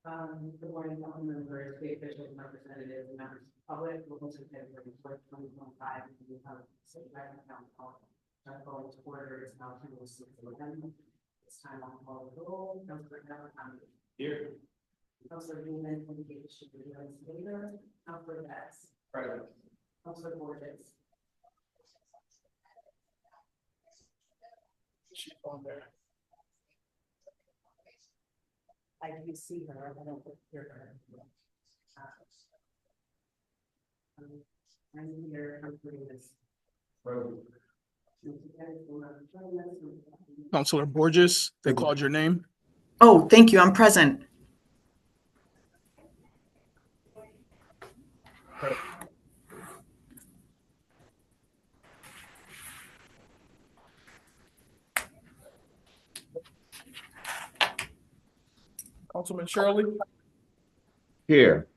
The board and council members, state officials, representatives, and members of the public will listen to the report 2025 and the city council. Our call to order is now 10:06 a.m. It's time on call the roll. Councilor Neville, Here. Councilor Newman, indicate should be in favor. Councilor Betts. Present. Councilor Borges. She's on there. I do see her, I don't hear her. I'm here, I'm putting this. Councilor Borges, they called your name. Oh, thank you. I'm present. Councilman Shirley. Here.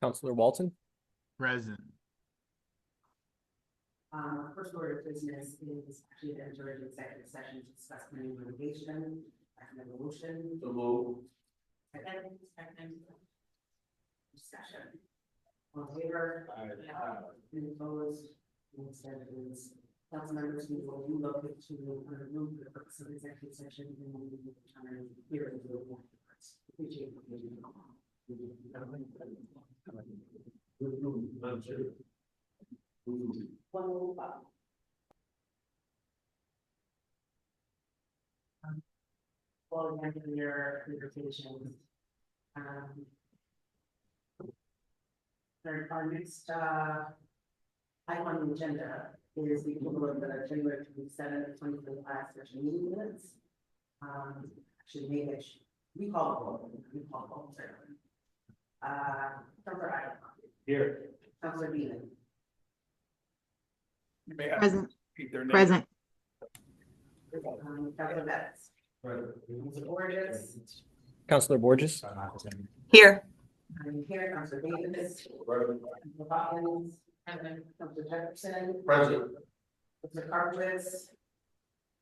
Councilor Walton. Present. First order of business is actually to enter into executive session to discuss pending litigation. I have a motion. So move. Second. Discussion. All in favor? Any opposed? Any abstentions? Council members, we will relocate to remove the purpose of executive session and we will return here to the board. Appreciate well, again, for your invitations. Our next item on the agenda is the approval of the January 27th, 2025 special meeting minutes. Actually, maybe I should recall sorry. Councilor Ida. Here. Councilor Beeman. You may have to Present. repeat their name. Present. Councilor Betts. Present. Councilor Borges. Councilor Borges. Here. I'm here. Councilor Davis. Present. Councilor Hopkins. Councilor Jefferson. Present. Councilor Carpus.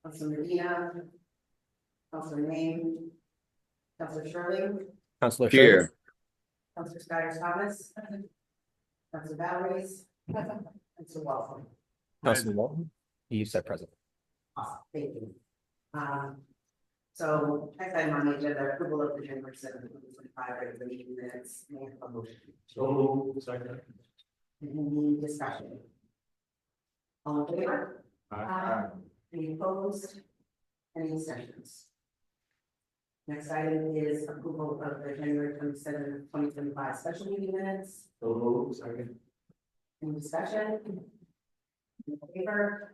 Councilor Medina. Councilor Lane. Councilor Shirley. Councilor Here. Councilor Skyers Thomas. Councilor Valeries. Councilor Walton. Councilor Walton. You said present. Awesome, thank you. So next item on the agenda, approval of the January 7th, 2025 regular meeting minutes. May I have a motion? So move. Second. Any discussion? All in favor? Any opposed? Any abstentions? Next item is approval of the January 27th, 2025 special meeting minutes. So move. Second. Any discussion? Any in favor?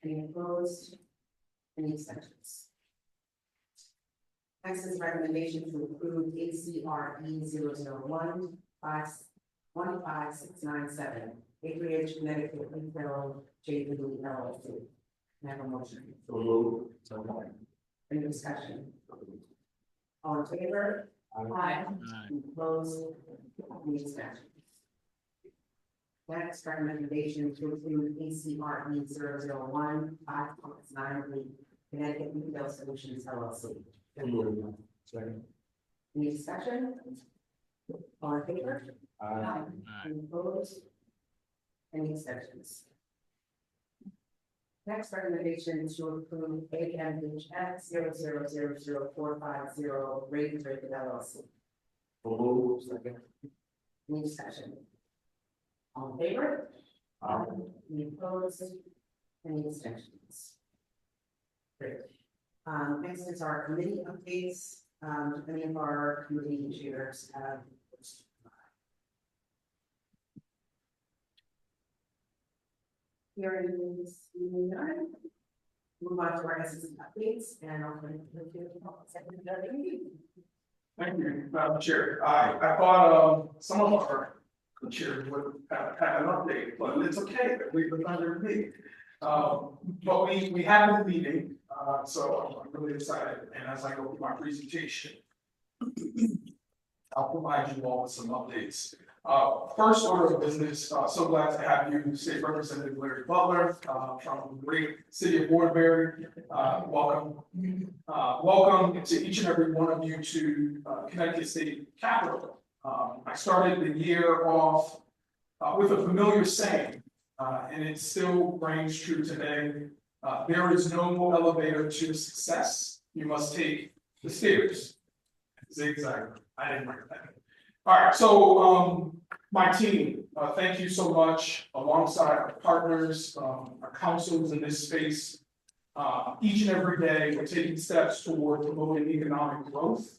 Any opposed? Any abstentions? Next is recommendation to approve ACRE 001 15697, Acreage Connecticut Retail JV LLC. May I have a motion? So move. Second. Any discussion? All in favor? Aye. Any opposed? Any abstentions? Next, recommendation to approve ACRE 001 5.9 Connecticut Retail Solutions LLC. So move. Second. Any discussion? All in favor? Any opposed? Any abstentions? Next recommendation is to approve AMHX 0000450 Raven Rated LLC. So move. Second. Any discussion? All in favor? Any opposed? Any abstentions? Great. Next is our committee updates. Many of our committee chairs have. Hearing this, move on to our assistant updates and I'll turn it to the secretary. Thank you, Madam Chair. I thought some of our chairs would have an update, but it's okay, we've been under me. But we have a meeting, so I'm really excited, and as I go through my presentation, I'll provide you all with some updates. First order of business, so glad to have you, State Representative Larry Butler, from the great city of Waterbury. Welcome. Welcome to each and every one of you to Connecticut State Capitol. I started the year off with a familiar saying, and it still reigns true today. There is no elevator to success. You must take the stairs. Zigzag. I didn't write that. All right, so my team, thank you so much, alongside our partners, our councils in this space. Each and every day, we're taking steps toward promoting economic growth,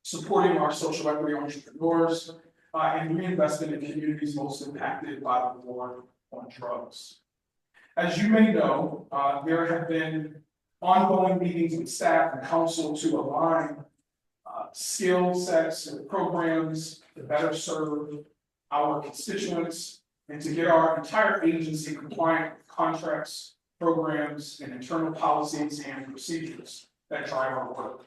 supporting our social equity entrepreneurs, and reinvestment in communities most impacted by the war on drugs. As you may know, there have been ongoing meetings with staff and council to align skill sets and programs to better serve our constituents and to get our entire agency compliant with contracts, programs, and internal policies and procedures that drive our work.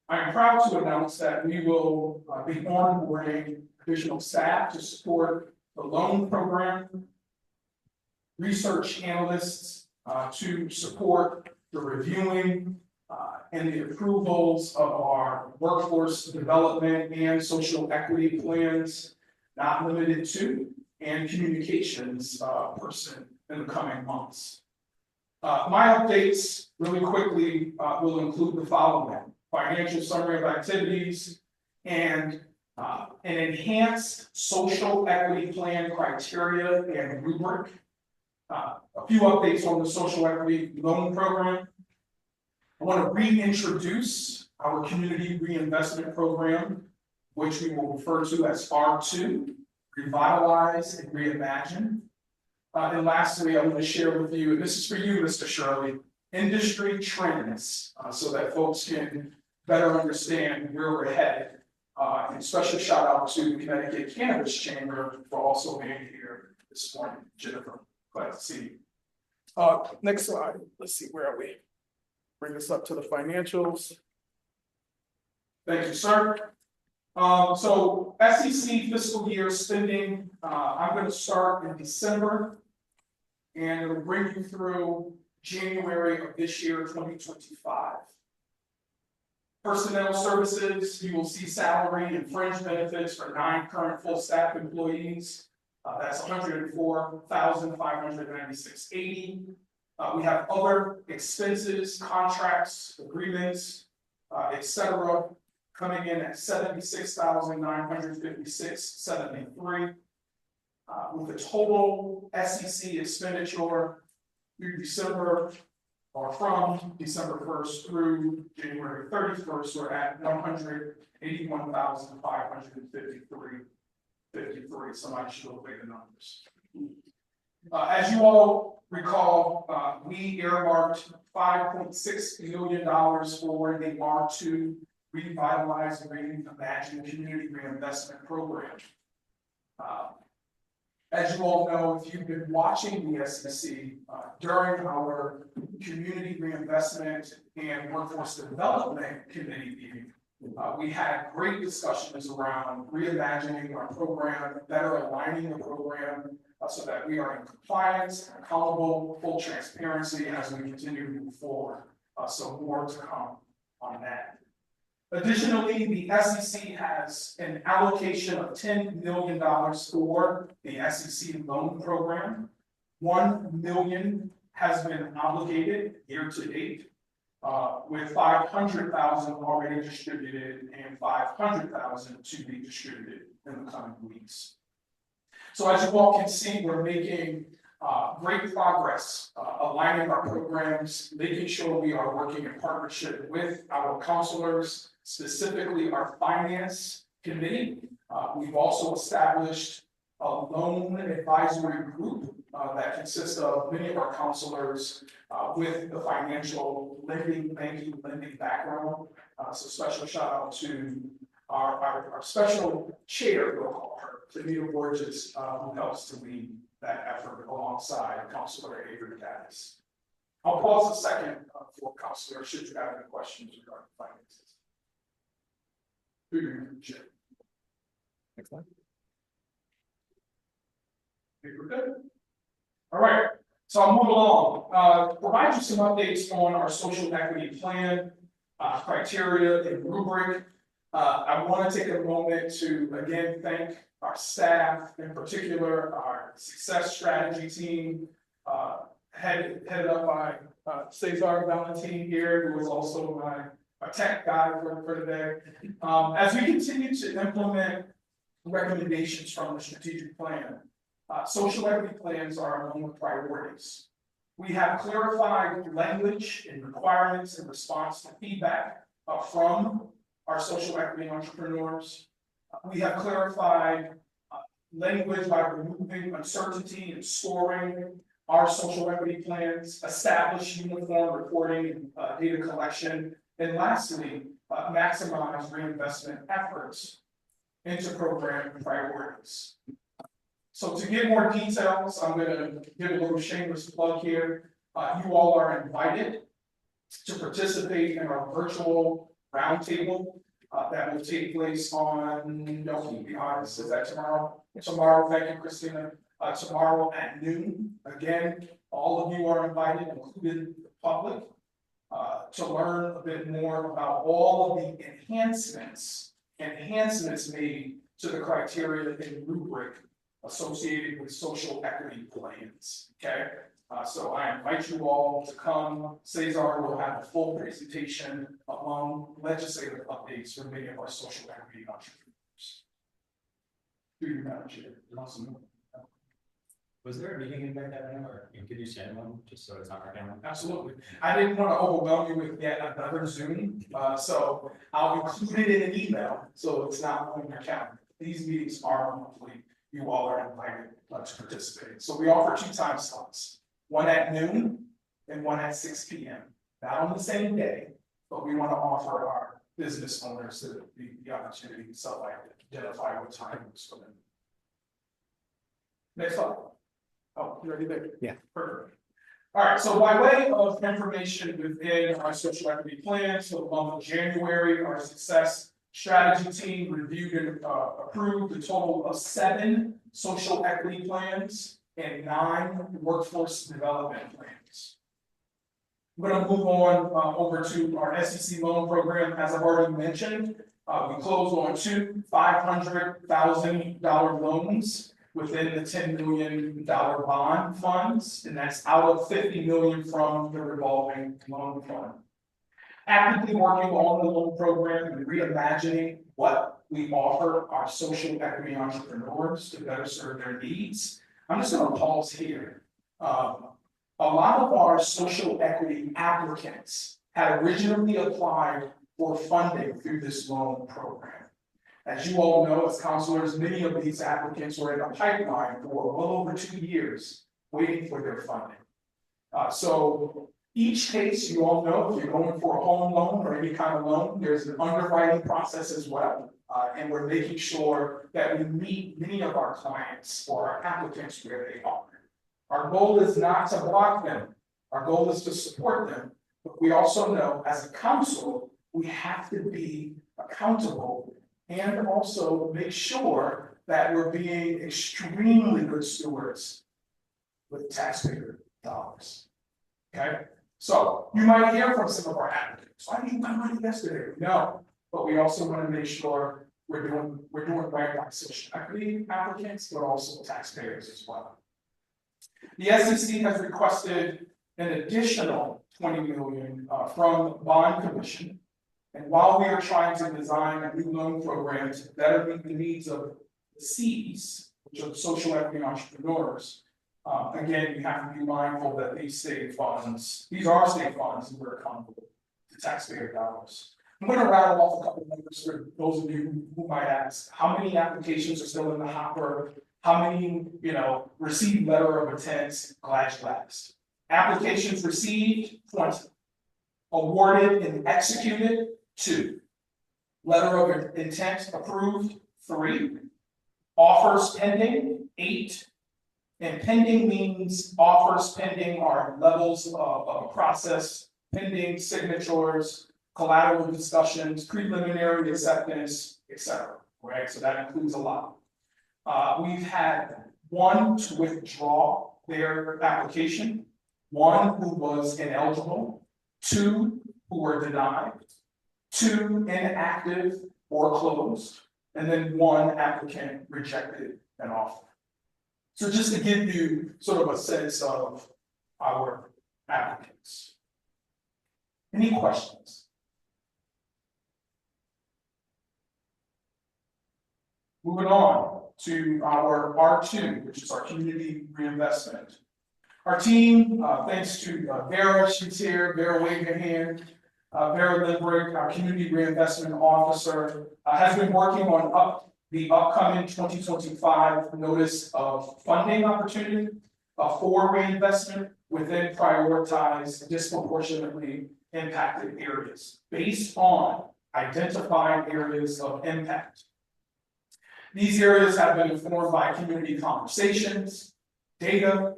I am proud to announce that we will be onboarding additional staff to support the loan program, research analysts to support the reviewing and the approvals of our workforce development and social equity plans, not limited to, and communications person in the coming months. My updates really quickly will include the following: financial summary of activities and an enhanced social equity plan criteria and rubric. A few updates on the social equity loan program. I want to reintroduce our community reinvestment program, which we will refer to as R2, Revitalize and Reimagine. And lastly, I want to share with you, and this is for you, Mr. Shirley, industry trends, so that folks can better understand where we're headed. And special shout out to the Connecticut Cannabis Chamber for also being here this morning. Jennifer, glad to see you. Next slide. Let's see, where are we? Bring this up to the financials. Thank you, sir. So SEC fiscal year spending, I'm going to start in December, and it'll bring you through January of this year, 2025. Personnel services, you will see salary and fringe benefits for 9 current full staff employees. That's $104,596.80. We have other expenses, contracts, agreements, etc., coming in at $76,956.73. With a total SEC expenditure through December, or from December 1st through January 31st, we're at $181,553.53. Somebody should obey the numbers. As you all recall, we earmarked $5.6 million for the R2 Revitalize and Reimagine Community Reinvestment Program. As you all know, if you've been watching the SEC during our Community Reinvestment and Workforce Development Committee meeting, we had great discussions around reimagining our program, better aligning the program so that we are in compliance, accountable, full transparency as we continue to move forward. So more to come on that. Additionally, the SEC has an allocation of $10 million for the SEC loan program. $1 million has been obligated year to date, with $500,000 already distributed and $500,000 to be distributed in the coming weeks. So as you all can see, we're making great progress, aligning our programs, making sure we are working in partnership with our counselors, specifically our finance committee. We've also established a loan advisory group that consists of many of our counselors with the financial lending, banking, lending background. So special shout out to our special chair, we'll call her, Anita Borges, who helps to lead that effort alongside Councilor Avery Gaddis. I'll pause a second for Councilor, should you have any questions regarding finances. Next slide. think we're good. All right, so I'll move along, provide you some updates on our social equity plan, criteria and rubric. I want to take a moment to again thank our staff, in particular, our success strategy team, headed up by Cesar Valentin here, who is also my tech guy for today. As we continue to implement recommendations from the strategic plan, social equity plans are among the priorities. We have clarified language and requirements in response to feedback from our social equity entrepreneurs. We have clarified language by removing uncertainty and scoring our social equity plans, establish uniform reporting and data collection, and lastly, maximize reinvestment efforts into program priorities. So to get more details, I'm going to give a little shameless plug here. You all are invited to participate in our virtual roundtable that will take place on, don't keep me honest, is that tomorrow? Tomorrow, thank you, Christina. Tomorrow at noon. Again, all of you are invited, including the public, to learn a bit more about all of the enhancements made to the criteria and rubric associated with social equity plans. Okay, so I invite you all to come. Cesar will have a full presentation among legislative updates for many of our social equity entrepreneurs. Do you, Madam Chair? Awesome. Was there a meeting invite that night, or could you send one just so it's on our camera? Absolutely. I didn't want to overwhelm you with yet another Zoom, so I'll include it in an email, so it's not on your calendar. These meetings are monthly. You all are invited to participate. So we offer 2 time slots, one at noon and one at 6 p.m. Not on the same day, but we want to offer our business owners the opportunity to self-identify what time is for them. Next slide. Oh, you already there? Yeah. Perfect. All right, so by way of information within our social equity plan, so the month of January, our success strategy team reviewed and approved a total of 7 social equity plans and 9 workforce development plans. I'm going to move on over to our SEC loan program. As I've already mentioned, we closed on 2 $500,000 loans within the $10 million bond funds, and that's out of $50 million from the revolving loan fund. Actively working on the loan program and reimagining what we offer our social equity entrepreneurs to better serve their needs. I'm just going to pause here. A lot of our social equity applicants had originally applied for funding through this loan program. As you all know, as counselors, many of these applicants were in a pipeline for well over 2 years waiting for their funding. So each case, you all know, if you're going for a home loan or any kind of loan, there's an underwriting process as well. And we're making sure that we meet many of our clients or our applicants where they are. Our goal is not to block them. Our goal is to support them. But we also know as a council, we have to be accountable and also make sure that we're being extremely good stewards with taxpayer dollars. Okay, so you might hear from some of our applicants, why didn't you buy money yesterday? No, but we also want to make sure we're doing right by social equity applicants, but also taxpayers as well. The SEC has requested an additional $20 million from Bond Commission. And while we are trying to design a new loan program to better meet the needs of the Cs, which are the social equity entrepreneurs, again, we have to be mindful that these are state funds, and we're accountable to taxpayer dollars. I'm going to rattle off a couple of numbers for those of you who might ask, how many applications are still in the hopper? How many, received letter of intent, glad you asked. Applications received, 20. Awarded and executed, 2. Letter of intent approved, 3. Offers pending, 8. And pending means offers pending are levels of a process, pending signatures, collateral discussions, preliminary acceptance, etc. Right? So that includes a lot. We've had one to withdraw their application, one who was ineligible, two who were denied, two inactive or closed, and then one applicant rejected an offer. So just to give you sort of a sense of our applicants. Any questions? Moving on to our R2, which is our community reinvestment. Our team, thanks to Vera, she's here, Vera wave your hand. Vera Limbrick, our community reinvestment officer, has been working on the upcoming 2025 notice of funding opportunity for reinvestment within prioritized disproportionately impacted areas based on identified areas of impact. These areas have been informed by community conversations, data,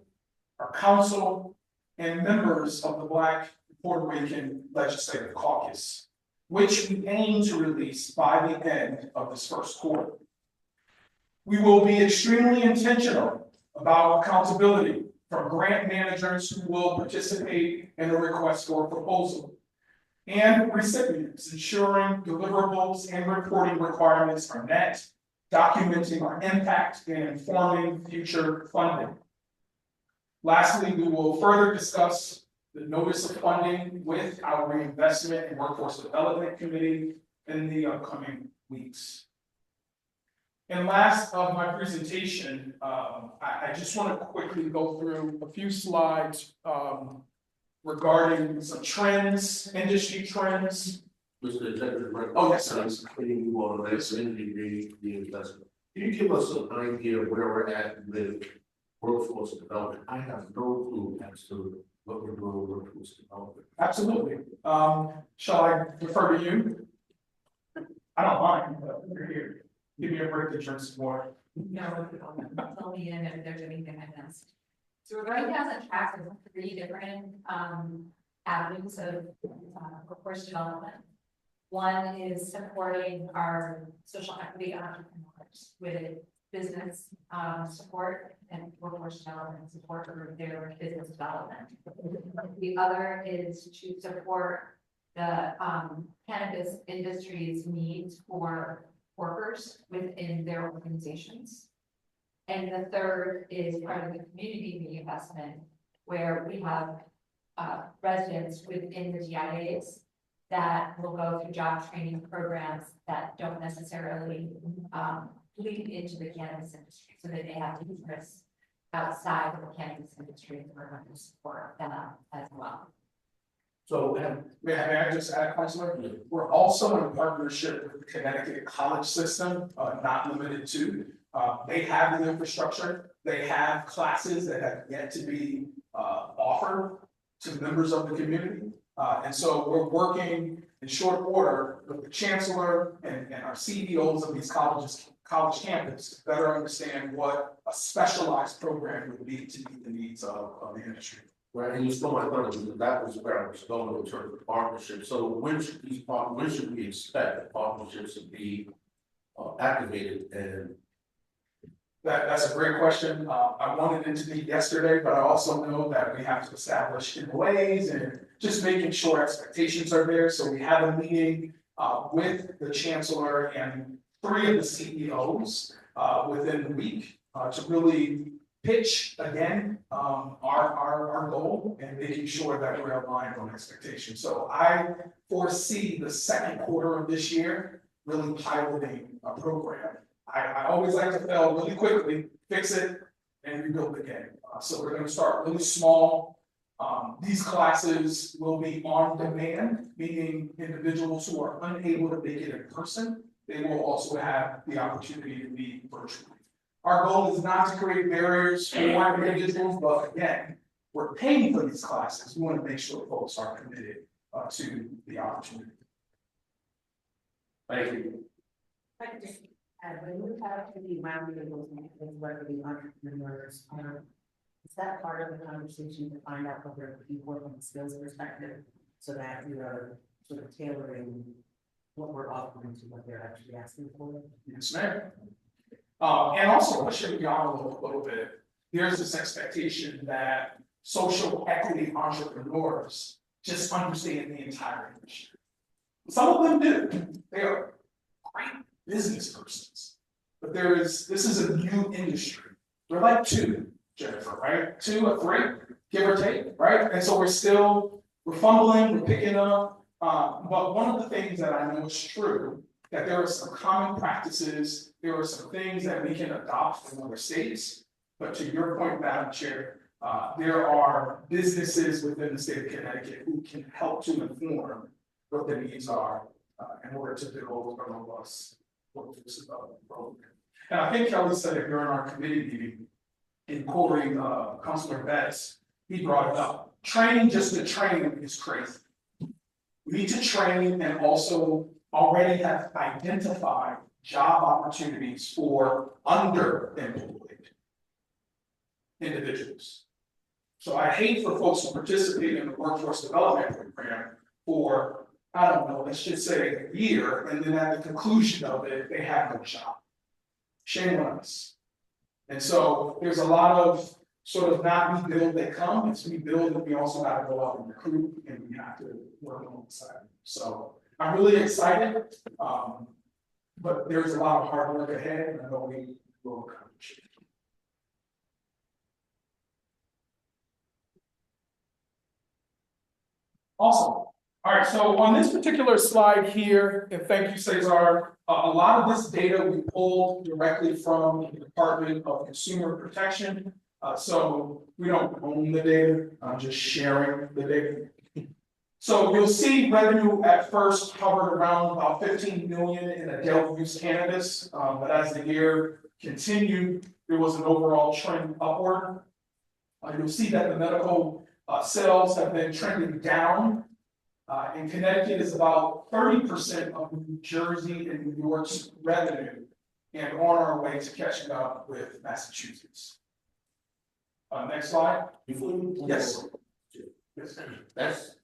our council, and members of the Black Puerto Rican Legislative Caucus, which we aim to release by the end of this first quarter. We will be extremely intentional about accountability from grant managers who will participate in a request for a proposal, and recipients ensuring deliverables and reporting requirements are met, documenting our impact and informing future funding. Lastly, we will further discuss the notice of funding with our Reinvestment and Workforce Development Committee in the upcoming weeks. And last of my presentation, I just want to quickly go through a few slides regarding some trends, industry trends. Mr. Executive Director. Oh, yes, sir. Putting you on this industry reinvestment. Can you give us an idea of where we're at with workforce development? I have no clue as to what we're doing with workforce development. Absolutely. Shall I defer to you? I don't mind, but you're here. Give me a break to drink some water. No, fill me in if there's anything I missed. So we're going down the track of 3 different avenues of workforce development. One is supporting our social equity entrepreneurs with business support and workforce development support for their business development. The other is to support the cannabis industry's needs for workers within their organizations. And the third is part of the community reinvestment, where we have residents within the GIAs that will go through job training programs that don't necessarily lead into the cannabis industry, so that they have interests outside of the cannabis industry, and we're going to support them as well. So, may I just add, Councilor? We're also in partnership with the Connecticut College System, not limited to. They have the infrastructure, they have classes that have yet to be offered to members of the community. And so we're working in short order with the chancellor and our CEOs of these college campus to better understand what a specialized program would be to meet the needs of the industry. Right, and you stole my thunder, because that was where I was going in terms of partnerships. So when should we expect the partnerships to be activated? And That's a great question. I wanted it to be yesterday, but I also know that we have to establish MOAs and just making sure expectations are there. So we have a meeting with the chancellor and 3 of the CEOs within the week to really pitch again our goal and making sure that we're aligned on expectations. So I foresee the second quarter of this year really piloting a program. I always like to fail really quickly, fix it, and rebuild again. So we're going to start really small. These classes will be on demand, meaning individuals who are unable to make it in person, they will also have the opportunity to meet virtually. Our goal is not to create barriers for individuals, but again, we're paying for these classes. We want to make sure folks are committed to the opportunity. thank you. When we have to be roundtables with whether the entrepreneurs, is that part of the conversation to find out what they're looking for from a skills perspective, so that we are sort of tailoring what we're offering to what they're actually asking for? Yes, ma'am. And also, I should be on a little bit, there's this expectation that social equity entrepreneurs just understand the entire industry. Some of them do, they are great business persons. But this is a new industry. We're like two, Jennifer, right? 2 or 3, give or take, right? And so we're fumbling, we're picking up. But one of the things that I know is true, that there are some common practices, there are some things that we can adopt from other states. But to your point, Madam Chair, there are businesses within the state of Connecticut who can help to inform what the needs are in order to build a robust workforce development program. And I think Kelly said it during our committee meeting, in quoting Councilor Betts, he brought it up. Training just to train is crazy. We need to train and also already have identified job opportunities for underemployed individuals. So I hate for folks to participate in the workforce development program for, I don't know, let's just say a year, and then at the conclusion of it, they have no job. Shame on us. And so there's a lot of sort of not we build, they come, it's we build, and we also got to go out and recruit, and we have to work alongside. So I'm really excited, but there's a lot of hard work ahead, and I know we will accomplish it. Awesome. All right, so on this particular slide here, and thank you, Cesar, a lot of this data we pulled directly from the Department of Consumer Protection. So we don't own the data, I'm just sharing the data. So you'll see revenue at first hovered around about 15 million in adult use cannabis, but as the year continued, there was an overall trend upward. You'll see that the medical sales have been trending down. And Connecticut is about 30% of New Jersey and New York's revenue, and on our way to catching up with Massachusetts. Next slide. Before you. Yes. Yes. That's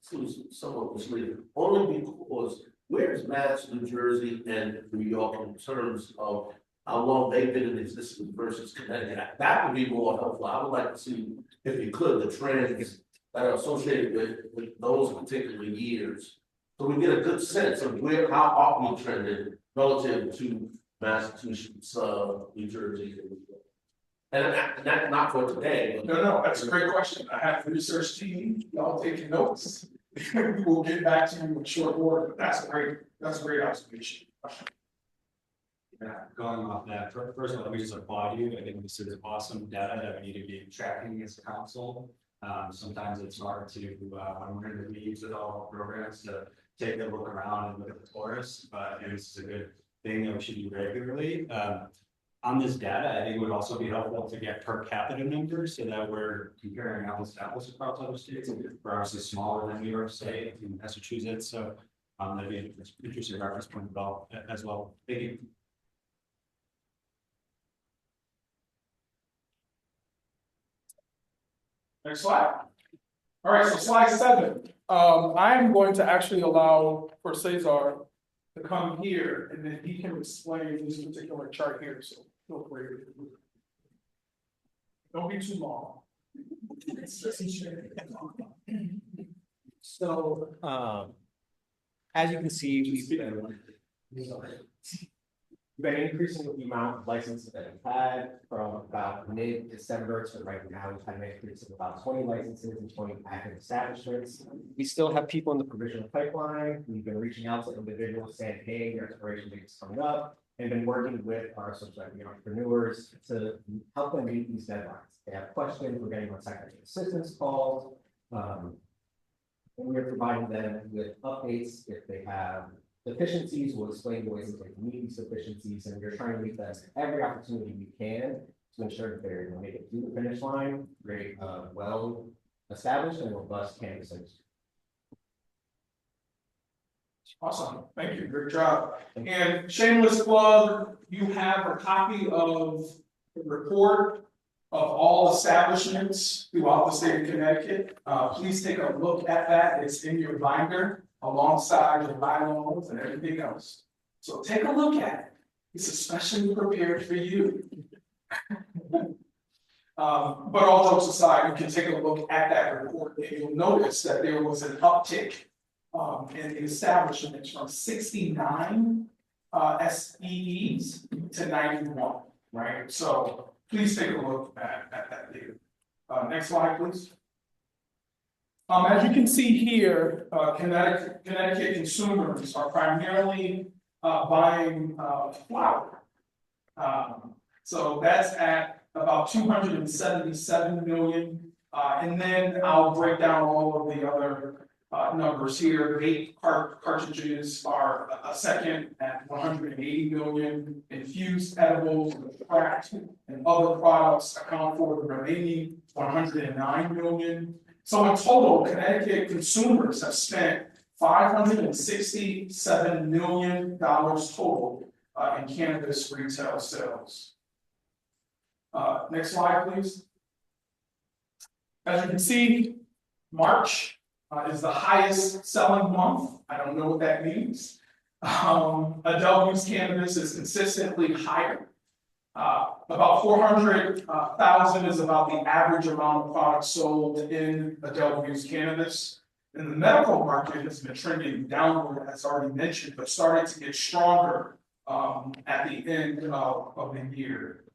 somewhat misleading, only because where's Mass, New Jersey, and New York in terms of how long they've been in existence versus Connecticut? That would be more helpful. I would like to see, if you could, the trends that are associated with those particular years. So we get a good sense of how are we trending relative to Massachusetts, New Jersey, and New York. And that's not for today. But No, that's a great question. I have the research team, y'all taking notes. We will get back to you in short order, but that's a great observation. Yeah, going off that, first of all, let me just applaud you. I think this is awesome data that we need to be tracking as a council. Sometimes it's hard to, when we're in the weeds with all the programs, to take a look around and look at the forest, but this is a good thing that we should do regularly. On this data, I think it would also be helpful to get per capita numbers so that we're comparing apples to apples across other states. We're obviously smaller than New York State and Massachusetts, so that'd be an interesting reference point as well. Thank you. Next slide. All right, so slide 7. I am going to actually allow for Cesar to come here, and then he can explain this particular chart here, so feel free. Don't be too long. So, as you can see, we've been increasing the amount of licenses that we've had from about mid-December to right now. We've had an increase of about 20 licenses and 20 active establishments. We still have people in the provisional pipeline. We've been reaching out to individuals saying, hey, your expiration date is coming up, and been working with our social equity entrepreneurs to help them meet these deadlines. They have questions, we're getting on technical assistance calls, and we're providing them with updates if they have deficiencies. We'll explain the ways that they can meet these deficiencies, and we're trying to meet them every opportunity we can to ensure that they're going to make it through the finish line, great, well established and robust cannabis industry. Awesome, thank you, great job. And shameless plug, you have a copy of the report of all establishments throughout the state of Connecticut. Please take a look at that. It's in your binder alongside your bylaws and everything else. So take a look at it. It's especially prepared for you. But all jokes aside, you can take a look at that report and you'll notice that there was an uptick in the establishments from 69 SEEs to 91, right? So please take a look at that data. Next slide, please. As you can see here, Connecticut consumers are primarily buying flour. So that's at about 277 million. And then I'll break down all of the other numbers here. Vape cartridges are a second at 180 million. Infused edibles, crack, and other products account for the remaining 109 million. So in total, Connecticut consumers have spent $567 million total in cannabis retail sales. Next slide, please. As you can see, March is the highest selling month. I don't know what that means. Adult use cannabis is consistently higher. About 400,000 is about the average amount of products sold in adult use cannabis. And the medical market has been trending downward, as already mentioned, but started to get stronger at the end of the year.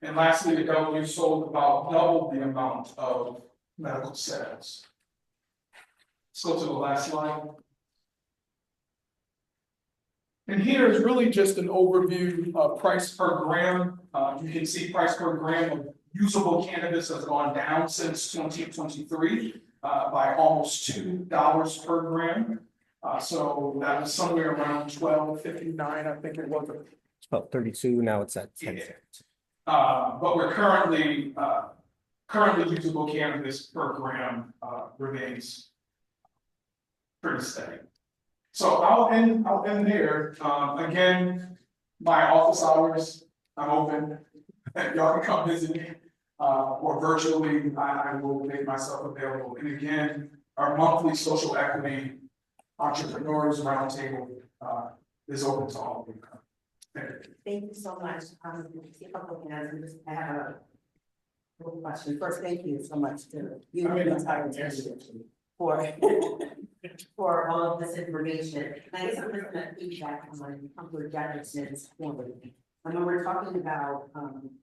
And lastly, adult use sold about double the amount of medical sales. Let's go to the last slide. And here is really just an overview of price per gram. You can see price per gram of usable cannabis has gone down since 2023 by almost $2 per gram. So that was somewhere around $12.59, I think it was. It's about 32, now it's at 10. Yeah. But we're currently usable cannabis per gram remains pretty steady. So I'll end there. Again, my office hours, I'm open. Y'all can come visit me, or virtually, I will make myself available. And again, our monthly social equity entrepreneurs roundtable is open to all of you. Thank you so much. See a couple of hands and just have a little question. First, thank you so much to you and the entire team for all of this information. And I guess I'm just gonna feedback on Councilor Jackson's point. And when we're talking about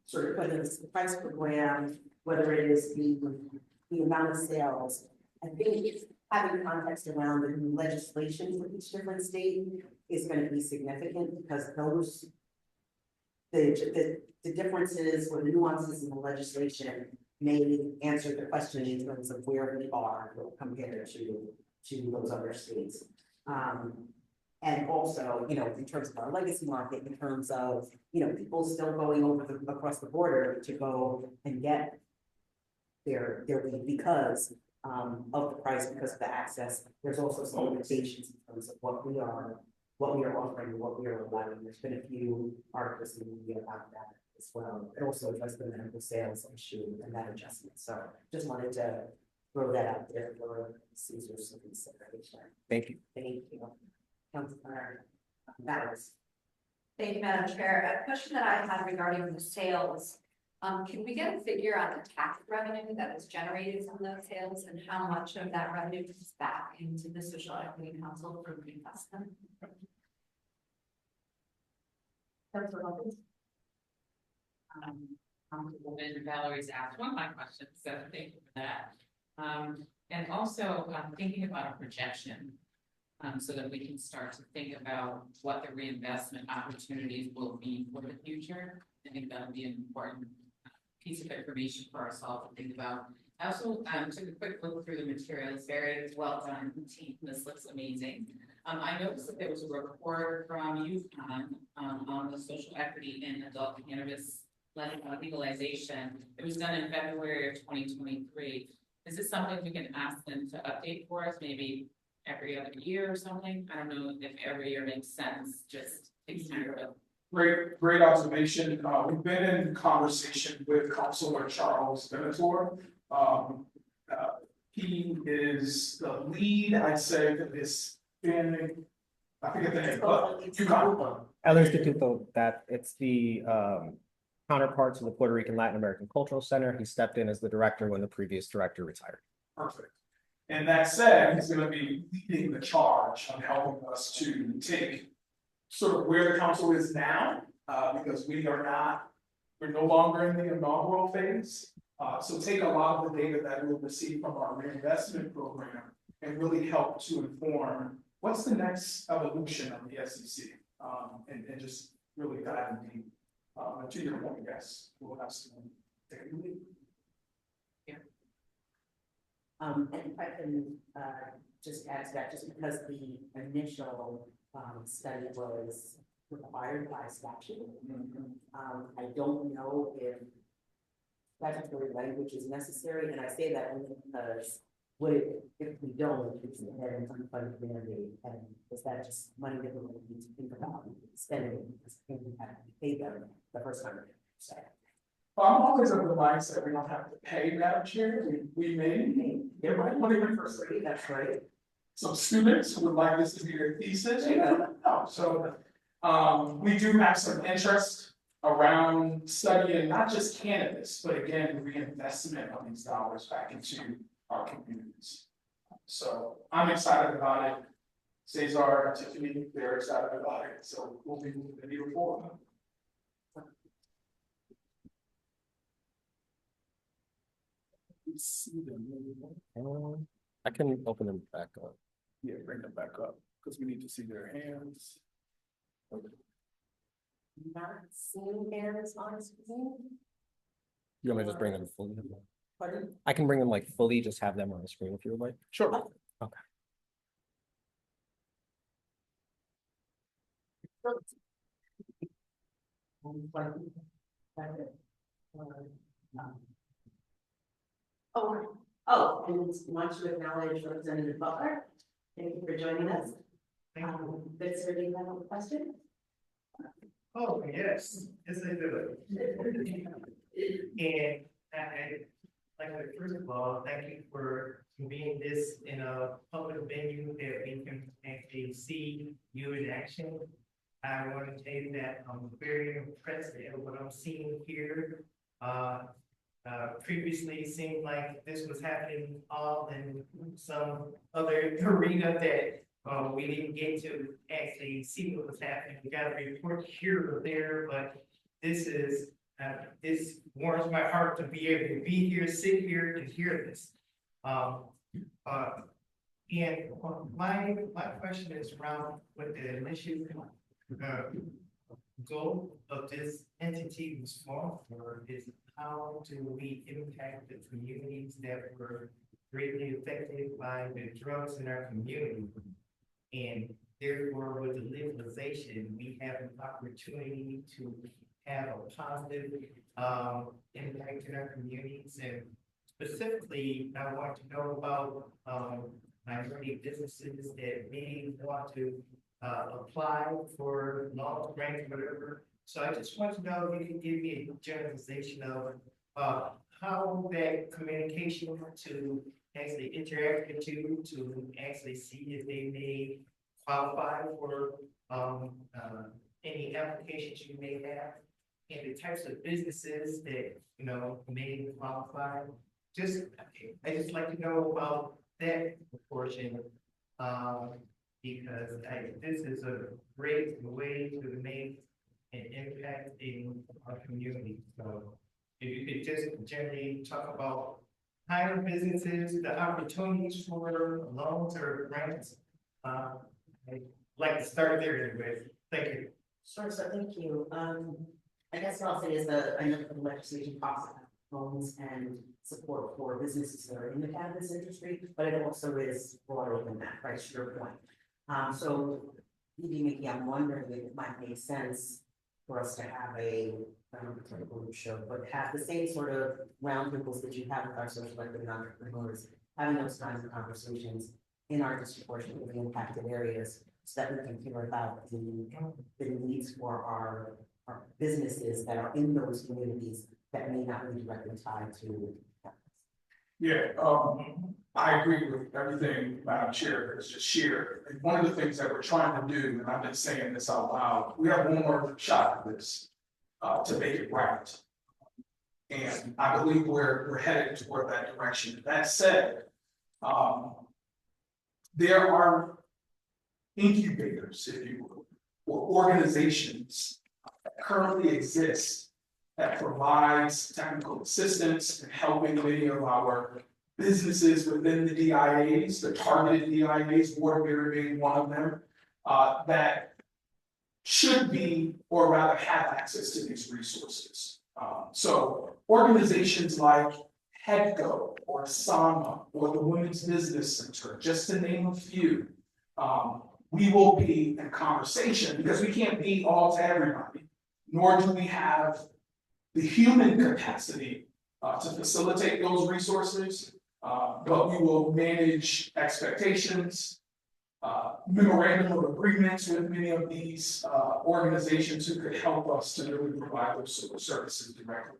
sort of whether it's the price per gram, whether it is the amount of sales, I think having context around the new legislation for each different state is going to be significant, because those the differences or the nuances in the legislation may answer the question in terms of where we are compared to those other states. And also, you know, in terms of our legacy market, in terms of, you know, people still going over across the border to go and get their weed because of the price, because of the access. There's also some limitations in terms of what we are offering and what we are allowing. There's been a few articles in the media about that as well. It also addressed the medical sales issue and that adjustment. So just wanted to throw that out there for Caesar's consideration. Thank you. Thank you. Councilor Ballas. Thank you, Madam Chair. A question that I had regarding the sales. Can we get a figure on the tax revenue that is generated from those sales and how much of that revenue comes back into the Social Equity Council for reinvestment? Councilwoman Valerie's asked one of my questions, so thank you for that. And also thinking about a projection, so that we can start to think about what the reinvestment opportunities will be for the future. I think that would be an important piece of information for ourselves to think about. I also took a quick look through the materials, very well done team. This looks amazing. I noticed that there was a report from UConn on the social equity in adult cannabis legalization. It was done in February of 2023. Is this something we can ask them to update for us, maybe every other year or something? I don't know if every year makes sense, just takes time to. Great observation. We've been in conversation with Councilor Charles Venator. He is the lead, I'd say, for this Hispanic I forget the name, but UConn. El Instituto, that it's the counterpart to the Puerto Rican Latin American Cultural Center. He stepped in as the director when the previous director retired. Perfect. And that said, he's gonna be leading the charge on helping us to take sort of where the council is now, because we're no longer in the inaugural phase. So take a lot of the data that we'll receive from our reinvestment program and really help to inform what's the next evolution of the SEC, and just really dive in deep. To your point, yes, we'll have some. And if I can, just add to that, just because the initial, study was required by statute. I don't know if statutory language is necessary, and I say that only because if we don't, it's an unfunded mandate, and is that just money that we need to think about spending, because we have to pay them the first time. So, I'm always of the mindset we don't have to pay Madam Chair, we may, there might be one for free, that's right. some students who would like this to be their thesis, Yeah. no, so. We do have some interest around studying not just cannabis, but again, reinvestment of these dollars back into our communities. So I'm excited about it. Cesar, Tiffany, they're excited about it, so we'll be moving the needle forward. I can open them back up. Yeah, bring them back up, because we need to see their hands. Not seeing hands on screen. You want me to just bring them fully? Pardon? I can bring them like fully, just have them on the screen if you would like. Sure. Okay. And want to acknowledge Representative Butler. Thank you for joining us. Victor, do you have a question? Oh, yes, yes, I do. And first of all, thank you for convening this in a public venue that we can actually see you in action. I want to tell you that I'm very impressed at what I'm seeing here. Previously, it seemed like this was happening all in some other arena that we didn't get to actually see what was happening. We got a report here or there, but this is, this warms my heart to be able to be here, sit here and hear this. And my question is around what the initial goal of this entity was formed for, is how do we impact the communities that were greatly affected by the drugs in our community? And therefore, with the legalization, we have an opportunity to have a positive impact in our communities. And specifically, I want to know about minority businesses that may want to apply for law grants, whatever. So I just want to know if you can give me a generalization of how that communication to actually interact with you to actually see if they may qualify for any applications you may have, and the types of businesses that may qualify. I just like to know about that portion, because this is a great way to make an impact in our community. So if you could just generally talk about kind of businesses, the opportunities for loans or grants. I'd like to start there anyway. Thank you. Sure, so thank you. I guess what I'll say is that I know that the legislation talks about loans and support for businesses that are in the cannabis industry, but it also is broader than that, right, to your point. So maybe I'm wondering if it might make sense for us to have a group show, but have the same sort of roundtables that you have with our social equity entrepreneurs, having those kinds of conversations in our disproportionately impacted areas, so that we can figure out the needs for our businesses that are in those communities that may not be directly tied to. Yeah, I agree with everything Madam Chair has just shared. And one of the things that we're trying to do, and I've been saying this out loud, we have one more shot at this, to make it right. And I believe we're headed toward that direction. That said, there are incubators, if you will, or organizations that currently exist that provides technical assistance in helping many of our businesses within the DIAs, the targeted DIAs, Waterbury being one of them, that should be, or rather have access to these resources. So organizations like HEDCO or SAMA or the Women's Business Center, just to name a few, we will be in conversation because we can't be all to everybody, nor do we have the human capacity to facilitate those resources, but we will manage expectations, memorandum of agreements with many of these organizations who could help us to really provide those sort of services directly.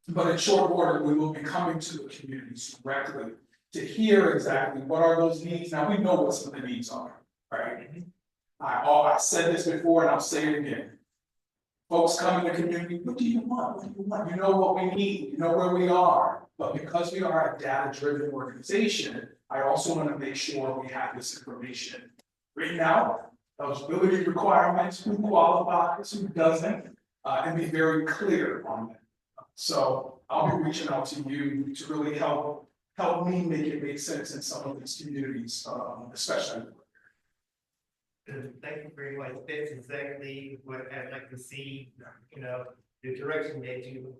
But in short order, we will be coming to the communities directly to hear exactly what are those needs. Now, we know what some of the needs are, right? I said this before and I'll say it again. Folks come in the community, what do you want? What do you want? You know what we need, you know where we are. But because we are a data-driven organization, I also want to make sure we have this information written out, eligibility requirements, who qualifies, who doesn't, and be very clear on that. So I'll be reaching out to you to really help me make it make sense in some of these communities, especially. Thank you very much. That's exactly what I'd like to see, the direction that you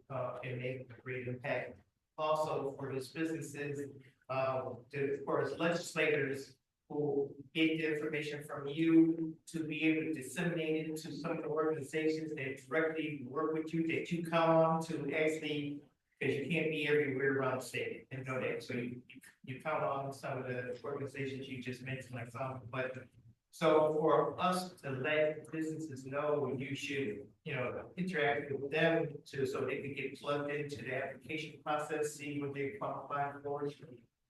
can make a great impact. Also for those businesses, for us legislators who get the information from you to be able to disseminate it to some of the organizations that directly work with you, that you count on to actually, because you can't be everywhere around the state and know that. So you count on some of the organizations you just mentioned, like some, but so for us to let businesses know, you should, interact with them so they can get plugged into the application process, see what they qualify for.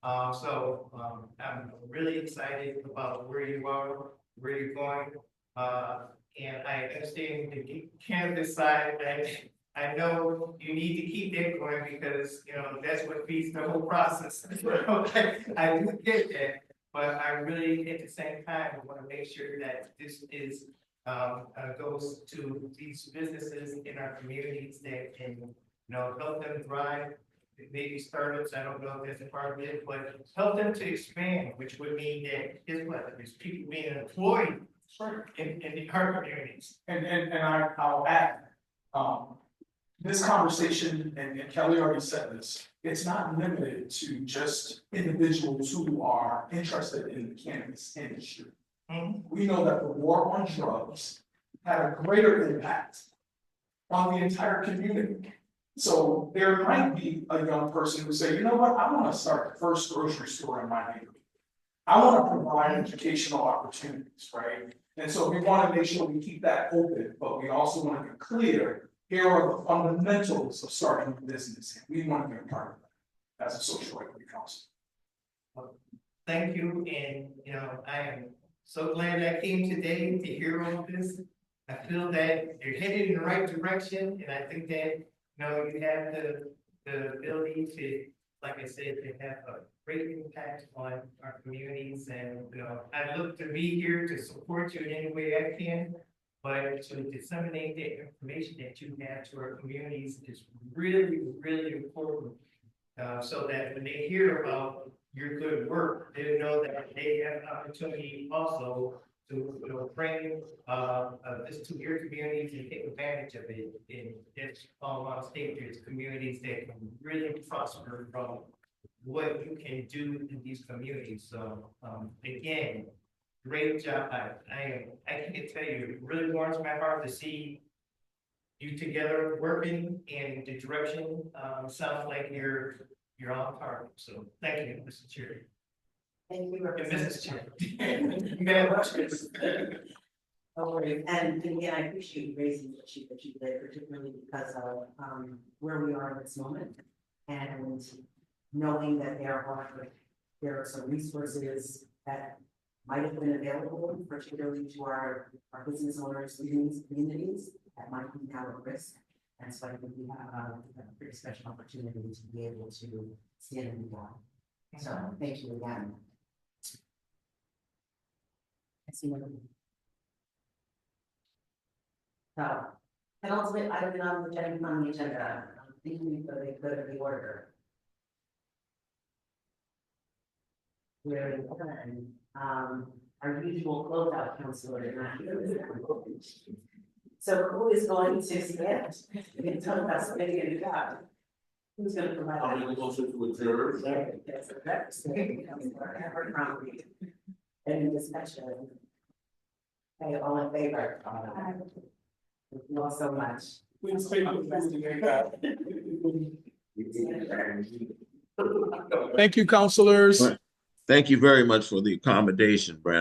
I'm really excited about where you are, where you're going. And I understand the cannabis side, and I know you need to keep that going because, that's what feeds the whole process. I do get that. But I really, at the same time, want to make sure that this is goes to these businesses in our communities that can, help them thrive. Maybe startups, I don't know if that's a part of it, but help them to expand, which would mean that there's people being employed in the our communities. And I'll add, this conversation, and Kelly already said this, it's not limited to just individuals who are interested in the cannabis industry. We know that the war on drugs had a greater impact on the entire community. So there might be a young person who say, you know what, I want to start the first grocery store in my neighborhood. I want to provide educational opportunities, right? And so we want to make sure we keep that open, but we also want to be clear. Here are the fundamentals of starting a business. We want to be a part of that as a social equity council. Thank you, and I am so glad I came today to hear all this. I feel that you're headed in the right direction, and I think that you have the ability to, like I said, to have a great impact on our communities. And I look to be here to support you in any way I can. But to disseminate the information that you have to our communities is really, really important. So that when they hear about your good work, they know that they have an opportunity also to bring this to your communities and take advantage of it. In it's all around state, there's communities that can really prosper from what you can do in these communities. So again, great job. I can't tell you, it really warms my heart to see you together working in the direction. Sounds like you're on target. So thank you, Mr. Chair. Thank you, Mrs. Chair. And again, I appreciate you raising the issue that you did, particularly because of where we are in this moment. And knowing that there are some resources that might have been available, particularly to our business owners, communities that might be now at risk. And so I think we have a pretty special opportunity to be able to stand in the gap. So thank you again. I see what. So, penultimate item on the agenda, thinking for the good of the order. We're in, our usual closeout counselor is not here. So who is going to stand? We can talk about somebody in the job. Who's gonna provide? I'll make a motion to adjourn. Yes, that's ever property. Any discussion? Okay, all in favor? Thank you all so much. Please take the Thank you, counselors. Thank you very much for the accommodation, Brad.